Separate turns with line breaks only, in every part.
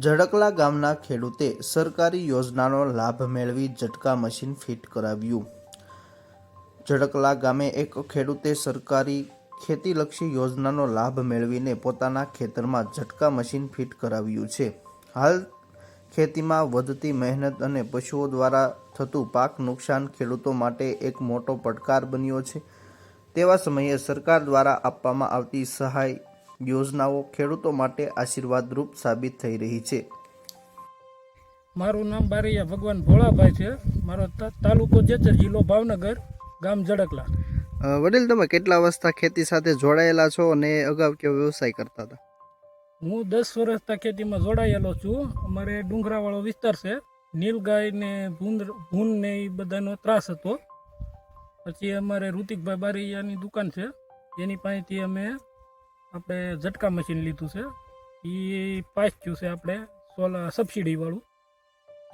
જડકલા ગામના ખેડૂતે સરકારી યોજનાનો લાભ મેળવી ઝટકા મશીન ફિટ કરાવ્યું. જડકલા ગામે એક ખેડૂતે સરકારી ખેતીલક્ષી યોજનાનો લાભ મેળવીને પોતાના ખેતરમાં ઝટકા મશીન ફિટ કરાવ્યું છે. હાલ ખેતીમાં વધતી મહેનત અને પશુઓ દ્વારા થતું પાક નુકસાન ખેડૂતો માટે એક મોટો પડકાર બન્યો છે. તેવા સમયે સરકાર દ્વારા આપવામાં આવતી સહાય યોજનાઓ ખેડૂતો માટે આશીર્વાદરૂપ સાબિત થઈ રહી છે.
મારું નામ બારૈયા ભગવાન ભોળાભાઈ છે. મારો તાલુકો જેતર, જિલ્લો ભાવનગર, ગામ જડકલા.
વડીલ, તમે કેટલા વર્ષથી ખેતી સાથે જોડાયેલા છો અને અગાઉ કેવો વ્યવસાય કરતા હતા?
હું 10 વર્ષથી ખેતીમાં જોડાયેલો છું. અમારે ડુંગરાવાળો વિસ્તાર છે. નીલગાય ને ભૂન ને એ બધાનો ત્રાસ હતો. પછી અમારે ઋતિકભાઈ બારૈયાની દુકાન છે, એની પાસેથી અમે આપણે ઝટકા મશીન લીધું છે. એ પાસ થયું છે આપણે સોલાર સબસિડીવાળું.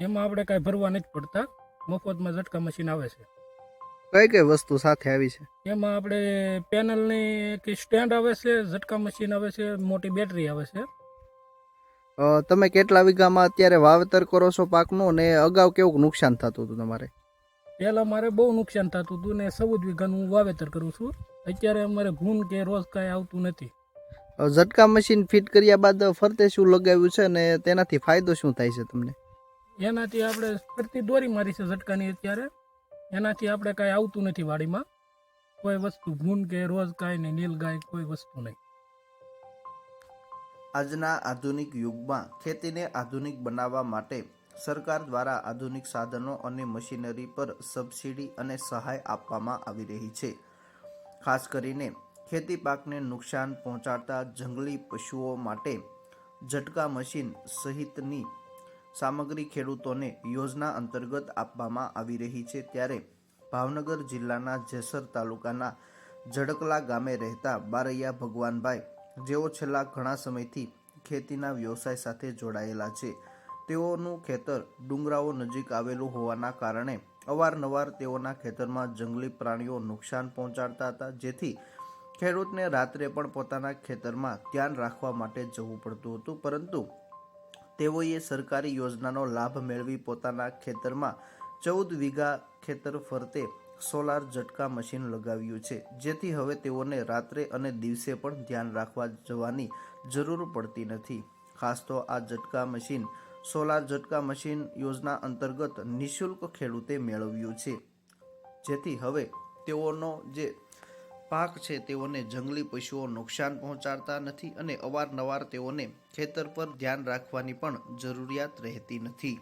એમાં આપણે કાંઈ ભરવા નથી પડતા, મફતમાં ઝટકા મશીન આવે છે.
કઈ કઈ વસ્તુ સાથે આવી છે?
એમાં આપણે પેનલની એક સ્ટેન્ડ આવે છે, ઝટકા મશીન આવે છે, મોટી બેટરી આવે છે.
તમે કેટલા વીઘામાં અત્યારે વાવેતર કરો છો પાકનું, અને અગાઉ કેવું નુકસાન થતું હતું તમારે?
પહેલાં મારે બહુ નુકસાન થતું હતું ને 14 વીઘાનું વાવેતર કરું છું. અત્યારે અમારે ભૂન કે રોજ કાંઈ આવતું નથી.
ઝટકા મશીન ફિટ કર્યા બાદ ફરતે શું લગાવ્યું છે અને તેનાથી ફાયદો શું થાય છે તમને?
એનાથી આપણે ફરતી દોરી મારી છે ઝટકાની. અત્યારે એનાથી આપણે કાંઈ આવતું નથી વાડીમાં, કોઈ વસ્તુ ભૂન કે રોજ કાંઈ નહીં, નીલગાય કોઈ વસ્તુ નહીં.
આજના આધુનિક યુગમાં ખેતીને આધુનિક બનાવવા માટે સરકાર દ્વારા આધુનિક સાધનો અને મશીનરી પર સબસિડી અને સહાય આપવામાં આવી રહી છે. ખાસ કરીને ખેતી પાકને નુકસાન પહોંચાડતા જંગલી પશુઓ માટે ઝટકા મશીન સહિતની સામગ્રી ખેડૂતોને યોજના અંતર્ગત આપવામાં આવી રહી છે. ત્યારે ભાવનગર જિલ્લાના જેસર તાલુકાના જડકલા ગામે રહેતા બારૈયા ભગવાનભાઈ, જેઓ છેલ્લા ઘણા સમયથી ખેતીના વ્યવસાય સાથે જોડાયેલા છે, તેઓનું ખેતર ડુંગરાઓ નજીક આવેલું હોવાના કારણે અવારનવાર તેઓના ખેતરમાં જંગલી પ્રાણીઓ નુકસાન પહોંચાડતા હતા, જેથી ખેડૂતને રાત્રે પણ પોતાના ખેતરમાં ધ્યાન રાખવા માટે જવું પડતું હતું. પરંતુ તેઓએ સરકારી યોજનાનો લાભ મેળવી પોતાના ખેતરમાં 14 વીઘા ખેતર ફરતે સોલાર ઝટકા મશીન લગાવ્યું છે, જેથી હવે તેઓને રાત્રે અને દિવસે પણ ધ્યાન રાખવા જવાની જરૂર પડતી નથી. ખાસ તો આ ઝટકા મશીન સોલાર ઝટકા મશીન યોજના અંતર્ગત નિઃશુલ્ક ખેડૂતે મેળવ્યું છે, જેથી હવે તેઓનો જે પાક છે તેઓને જંગલી પશુઓ નુકસાન પહોંચાડતા નથી અને અવારનવાર તેઓને ખેતર પર ધ્યાન રાખવાની પણ જરૂરિયાત રહેતી નથી.